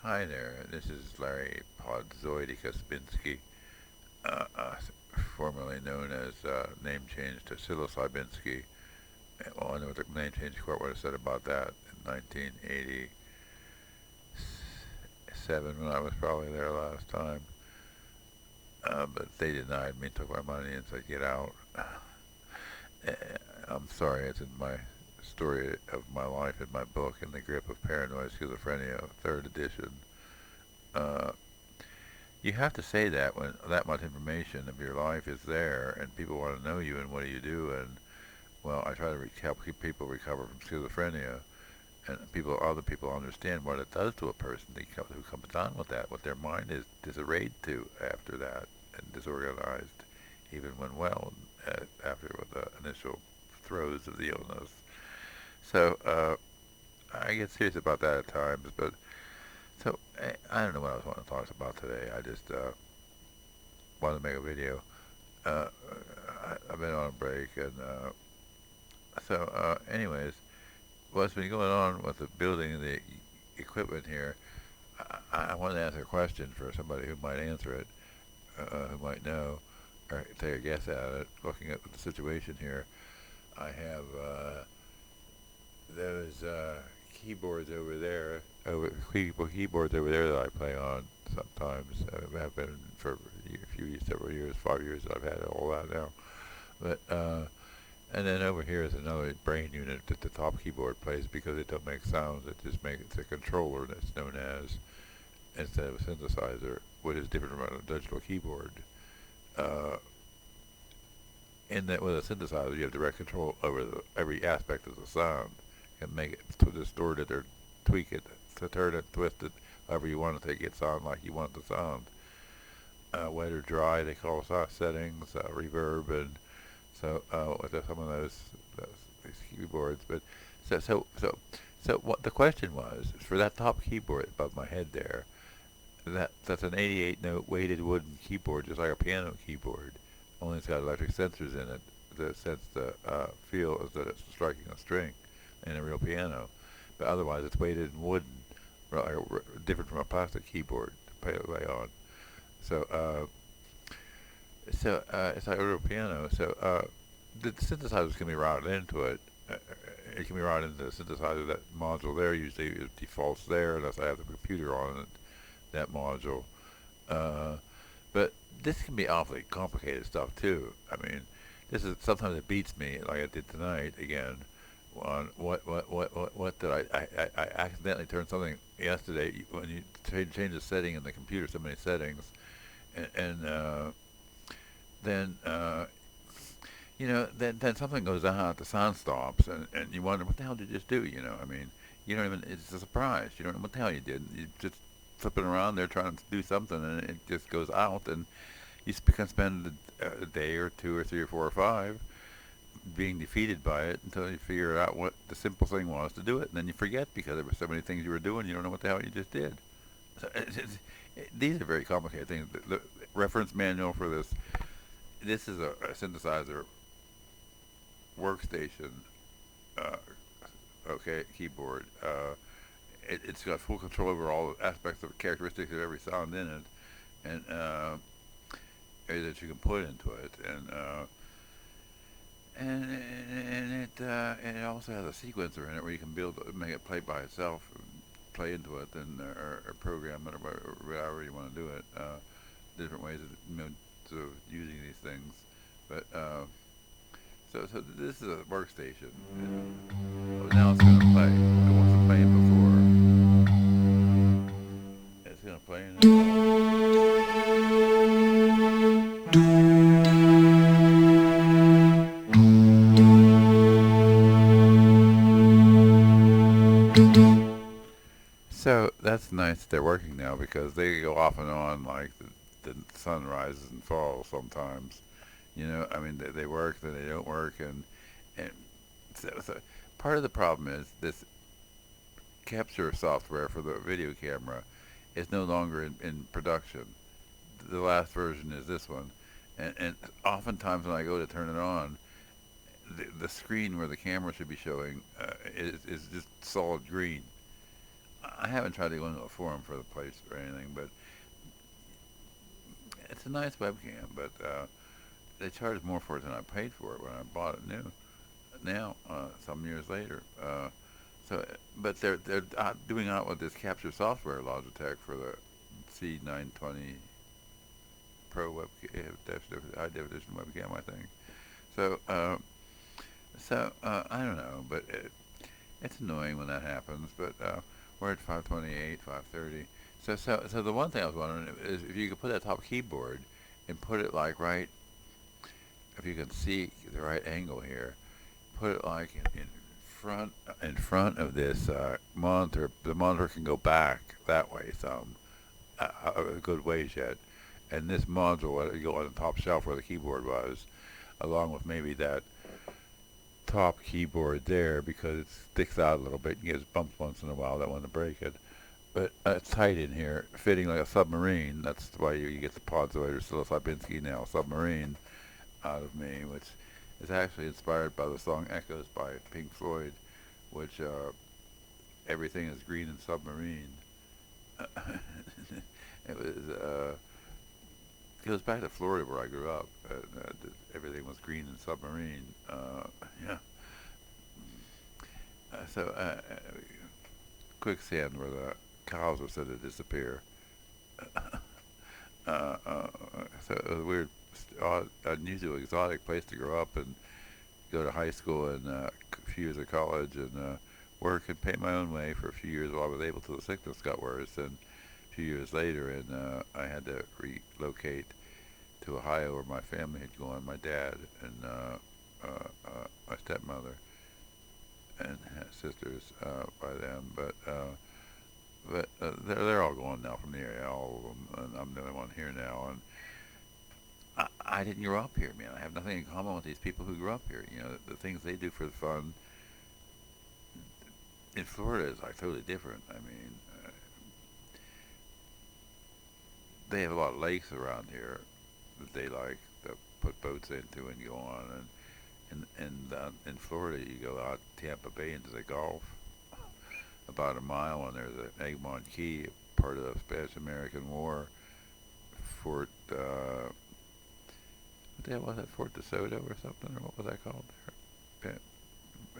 Hi there, this is Larry Podzoidica Spinski, uh, uh, formerly known as name change to Psilocybinski. Well, I know what the name change court would have said about that in 1987 when I was probably there last time. But they denied me, took my money, and said, get out. Uh, I'm sorry, it's in my story of my life in my book, In the Grip of Paranoid Schizophrenia, third edition. Uh, You have to say that when that much information of your life is there and people want to know you and what do you do. And well, I try to help people recover from schizophrenia, and other people understand what it does to a person who comes down with that, what their mind is disarrayed to after that, and disorganized, even when well, after the initial throes of the illness. So I get serious about that at times, but so I don't know what I was wanting to talk about today. I just wanted to make a video. Uh, I've been on a break, and anyways, what's been going on with the building and the equipment here? I wanted to ask a question for somebody who might answer it, who might know, or take a guess at it. Looking at the situation here, I have those keyboards over there, keyboards over there that I play on sometimes. Have been for a few, several years, 5 years. I've had all that now, but and then over here is another brain unit that the top keyboard plays because it don't make sounds. It just makes it's a controller that's known as instead of a synthesizer, which is different from a digital keyboard. Uh, in that with a synthesizer, you have direct control over every aspect of the sound. You can make it to distort it or tweak it, to turn it, twist it, however you want it to make it sound like you want it to sound. Wet or dry, they call settings, reverb, and so with some of these keyboards. But so so so so what the question was for that top keyboard above my head there. That's an 88 note weighted wooden keyboard, just like a piano keyboard. Only it's got electric sensors in it that sense the feel as that it's striking a string in a real piano. But otherwise, it's weighted in wooden, different from a plastic keyboard to play on. So, it's like a real piano. So, the synthesizers can be routed into it. It can be routed into the synthesizer. That module there usually it defaults there, unless I have the computer on it. That module. Uh, but this can be awfully complicated stuff too. I mean, this is sometimes it beats me, like I did tonight again. On what did I accidentally turned something yesterday when you change the setting in the computer, so many settings, and then then something goes out, the sound stops, and you wonder what the hell did you just do? I mean, you don't even. It's a surprise. You don't know what the hell you did. You just flipping around there trying to do something, and it just goes out, and you can spend a day or two or three or four or five being defeated by it until you figure out what the simple thing was to do it, and then you forget because there were so many things you were doing, you don't know what the hell you just did. So these are very complicated things. The reference manual for this is a synthesizer workstation, uh, okay, keyboard. It's got full control over all the aspects of characteristics of every sound in it, and that you can put into it, and it also has a sequencer in it where you can make it play by itself, play into it, and or program it or however you want to do it. Different ways of of using these things, but so this is a workstation. Oh, now it's going to play. It wasn't playing before. It's going to play now. So that's nice that they're working now because they go off and on like the sun rises and falls sometimes. I mean, they work, then they don't work, and so part of the problem is this capture software for the video camera is no longer in production. The last version is this one, and oftentimes when I go to turn it on, the screen where the camera should be showing is just solid green. I haven't tried to go into a forum for the place or anything, but it's a nice webcam. But they charged more for it than I paid for it when I bought it new. Now, some years later, but they're doing out with this capture software Logitech for the C920 Pro webcam, high definition webcam, I think. So, I don't know, but it's annoying when that happens. But we're at 528, 530. So the one thing I was wondering is if you could put that top keyboard and put it like right, if you can see the right angle here, put it like in front of this monitor. The monitor can go back that way some, a good ways yet, and this module will go on the top shelf where the keyboard was, along with maybe that top keyboard there because it sticks out a little bit and gets bumps once in a while. That want to break it, but it's tight in here, fitting like a submarine. That's why you get the Podzoid or psilocybinski now submarine out of me, which is actually inspired by the song Echoes by Pink Floyd, which everything is green and submarine. It was goes back to Florida where I grew up. Everything was green and submarine. Yeah. Quicksand where the cows were said to disappear. So it was a weird, unusual, exotic place to grow up and go to high school and a few years of college and work and pay my own way for a few years while I was able to. The sickness got worse, and a few years later, and I had to relocate to Ohio where my family had gone. My dad and my stepmother and had sisters by them, but they're all gone now from the area, all of them, and I'm the only one here now. And I didn't grow up here, man. I have nothing in common with these people who grew up here. You know, the things they do for fun in Florida is like totally different. I mean, they have a lot of lakes around here that they like to put boats into and go on. And in Florida, you go out Tampa Bay into the Gulf, about a mile, and there's an Egmont Key, part of the Spanish-American War. Fort, what the hell was that? Fort DeSoto or something, or what was that called?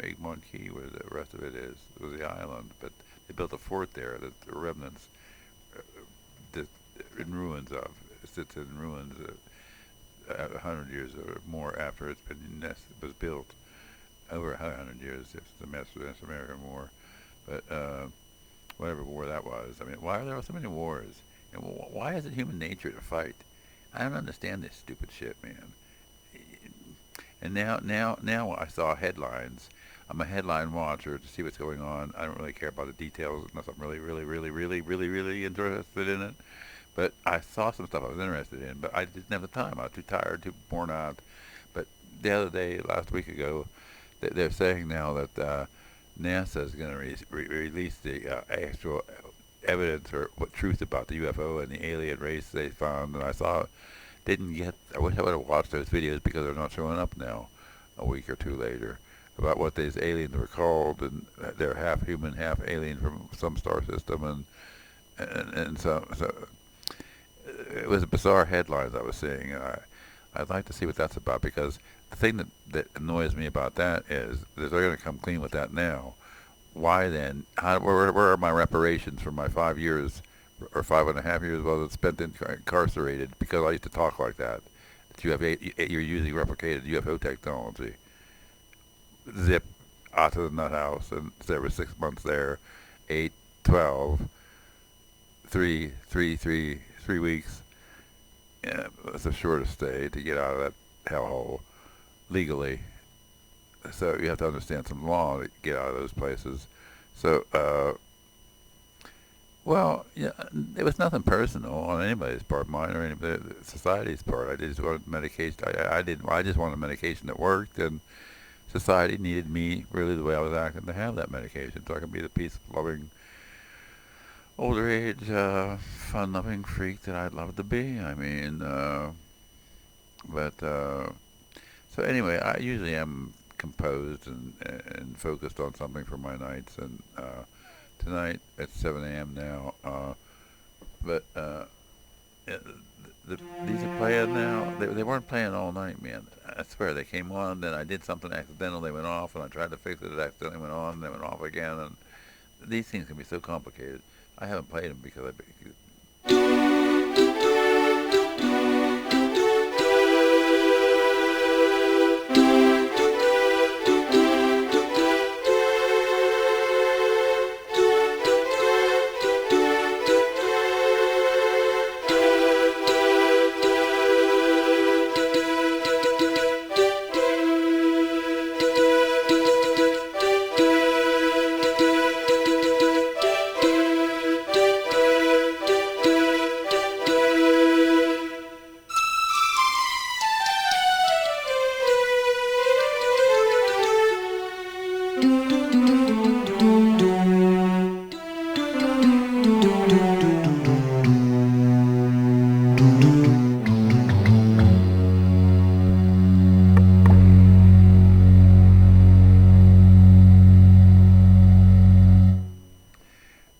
Egmont Key, where the rest of it is, was the island. But they built a fort there that the remnants in ruins of. It sits in ruins 100 years or more after it's been was built. Over 100 years since the Mexican-American War. But whatever war that was. I mean, why are there so many wars? And why is it human nature to fight? I don't understand this stupid shit, man. And now I saw headlines. I'm a headline watcher to see what's going on. I don't really care about the details unless I'm really interested in it. But I saw some stuff I was interested in, but I didn't have the time. I was too tired, too worn out. But the other day, last week ago, they're saying now that NASA is going to release the actual evidence or what truth about the UFO and the alien race they found. And I wish I would have watched those videos because they're not showing up now a week or two later about what these aliens were called, and they're half human, half alien from some star system, and so it was a bizarre headlines I was seeing. I'd like to see what that's about, because the thing that annoys me about that is that they're going to come clean with that now. Why then? Where are my reparations for my 5 years or 5.5 years while it's spent incarcerated because I used to talk like that? That you're using replicated UFO technology. Zip out to the nut house, and there was 6 months there, 8, 12, 3 weeks. Yeah, it's the shortest stay to get out of that hellhole legally. So you have to understand some law to get out of those places. So, well, yeah, it was nothing personal on anybody's part, mine or anybody, society's part. I just wanted medication. I didn't. I just wanted medication that worked, and society needed me really the way I was acting to have that medication, so I could be the peace-loving, older age, fun-loving freak that I'd love to be. I mean, so anyway, I usually am composed and focused on something for my nights, and tonight at 7 a.m. now. But uh, these are playing now. They weren't playing all night, man. I swear they came on. Then I did something accidental. They went off, and I tried to fix it. It accidentally went on. And they went off again. And these things can be so complicated. I haven't played them because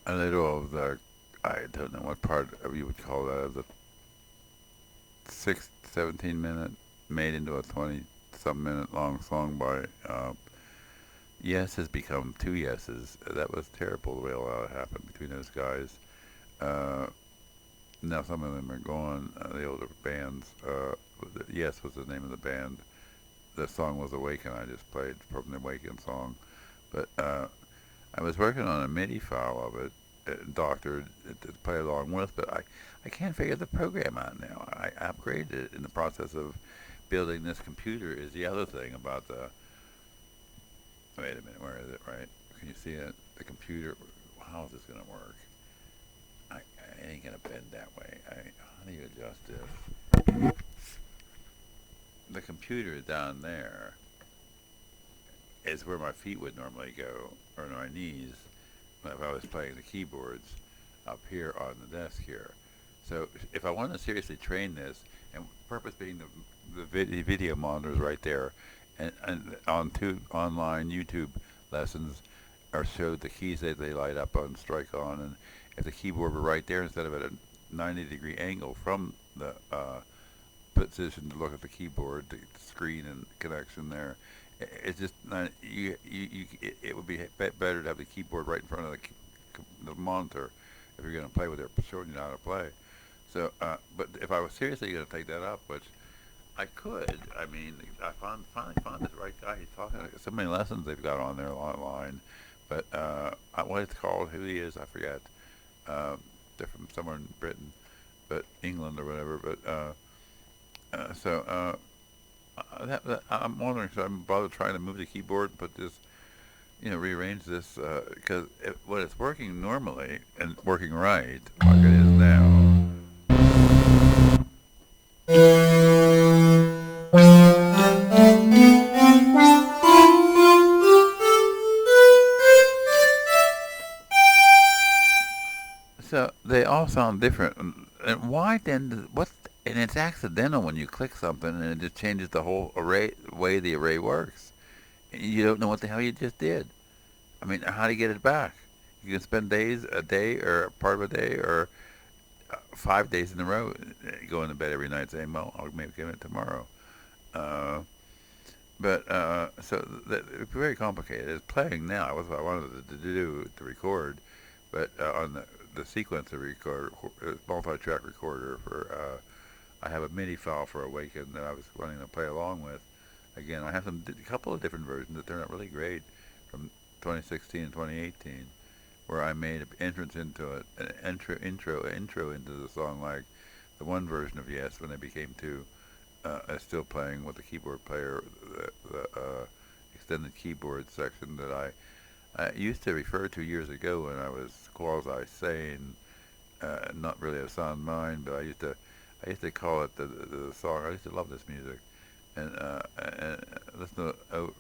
a little of the, I don't know what part of you would call that, of the 17 minute made into a 20-some minute long song by Yes has become two Yeses. That was terrible the way all that happened between those guys. Uh, Now some of them are gone, the older bands. Yes was the name of the band. The song was Awaken. I just played from the Awaken song. But I was working on a MIDI file of it, doctored to play along with, but I can't figure the program out now. I upgraded it in the process of building this computer. Is the other thing about the, wait a minute, where is it, right? Can you see it? The computer, how is this going to work? I ain't going to bend that way. How do you adjust this? The computer down there is where my feet would normally go, or my knees, if I was playing the keyboards up here on the desk here. So if I want to seriously train this, and purpose being the video monitors right there, and on two online YouTube lessons are showed the keys that they light up on, strike on, and if the keyboard were right there instead of at a 90-degree angle from the position to look at the keyboard, the screen and connection there, it's just not, it would be better to have the keyboard right in front of the monitor if you're going to play with it, showing you how to play. So, but if I was seriously going to take that up, which I could, I mean, I finally found this right guy. He's talking so many lessons they've got on there online, but what it's called, who he is, I forget. They're from somewhere in Britain, but England or whatever. But I'm wondering, should I bother trying to move the keyboard and put this, rearrange this, because when it's working normally and working right, like it is now. So they all sound different. And why then? What? And it's accidental when you click something and it just changes the whole way the array works. And you don't know what the hell you just did. I mean, how do you get it back? You can spend a day, or part of a day, or 5 days in a row, going to bed every night saying, "Well, I'll maybe give it tomorrow." Uh, so it's very complicated. It's playing now. That's what I wanted to do to record, but on the sequencer recorder, multi-track recorder for, I have a MIDI file for Awaken that I was wanting to play along with. Again, I have a couple of different versions that turned out really great from 2016 and 2018, where I made an entrance into it, an intro into the song, like the one version of Yes when they became two. Still playing with the keyboard player, the extended keyboard section that I used to refer to years ago when I was quasi-sane, not really of sound mind, but I used to call it the song. I used to love this music, and listen to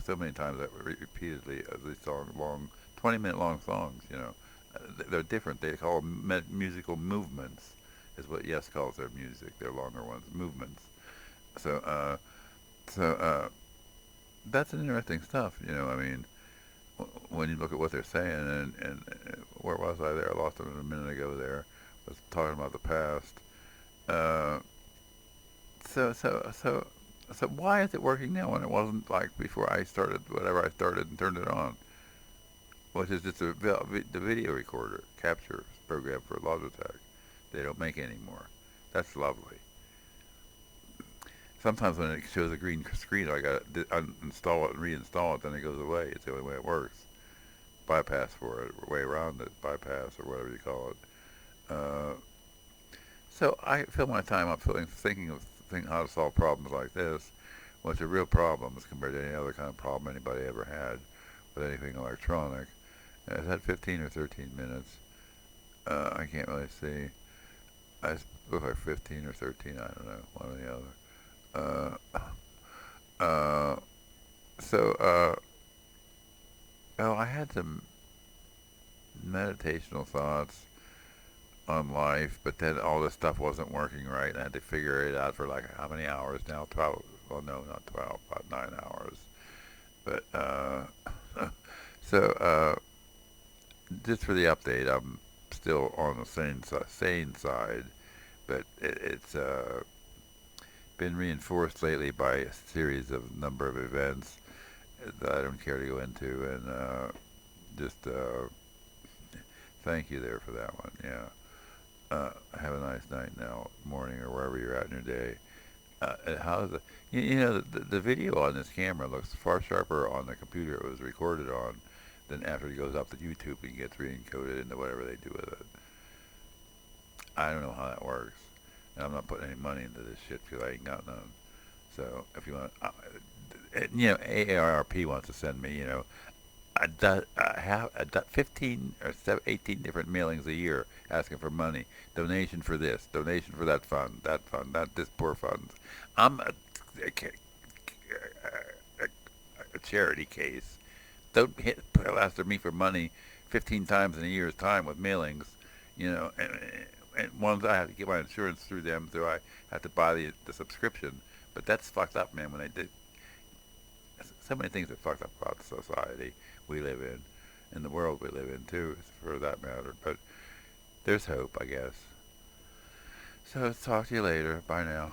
so many times repeatedly these songs, long 20-minute long songs. They're different. They call them musical movements, is what Yes calls their music. Their longer ones, movements. So that's interesting stuff. I mean, when you look at what they're saying, and where was I there? I lost them a minute ago there. I was talking about the past. Uh, so why is it working now when it wasn't like before I started whatever I started and turned it on, which is just the video recorder capture program for Logitech. They don't make anymore. That's lovely. Sometimes when it shows a green screen, I got to uninstall it and reinstall it. Then it goes away. It's the only way it works. Bypass for it, way around it, bypass or whatever you call it. So I fill my time up thinking of how to solve problems like this, which are real problems compared to any other kind of problem anybody ever had with anything electronic. Is that 15 or 13 minutes? I can't really see. I look like 15 or 13. I don't know, one or the other. So, well, I had some meditational thoughts on life, but then all this stuff wasn't working right. I had to figure it out for like how many hours now? 12. Well, no, not 12, about 9 hours. But, so, just for the update, I'm still on the sane side, but it's been reinforced lately by a series of number of events that I don't care to go into, and just thank you there for that one. Yeah. Have a nice night now, morning, or wherever you're at in your day. How's the the video on this camera looks far sharper on the computer it was recorded on than after it goes up to YouTube and gets re-encoded into whatever they do with it. I don't know how that works, and I'm not putting any money into this shit because I ain't got none. So if you want, AARP wants to send me, I have 15 or 18 different mailings a year asking for money, donation for this, donation for that fund, that this poor funds. I'm a charity case. Don't put after me for money 15 times in a year's time with mailings, and ones I have to get my insurance through them, so I have to buy the subscription. But that's fucked up, man. When they did so many things are fucked up about the society we live in the world we live in too, for that matter. But there's hope, I guess. So talk to you later. Bye now.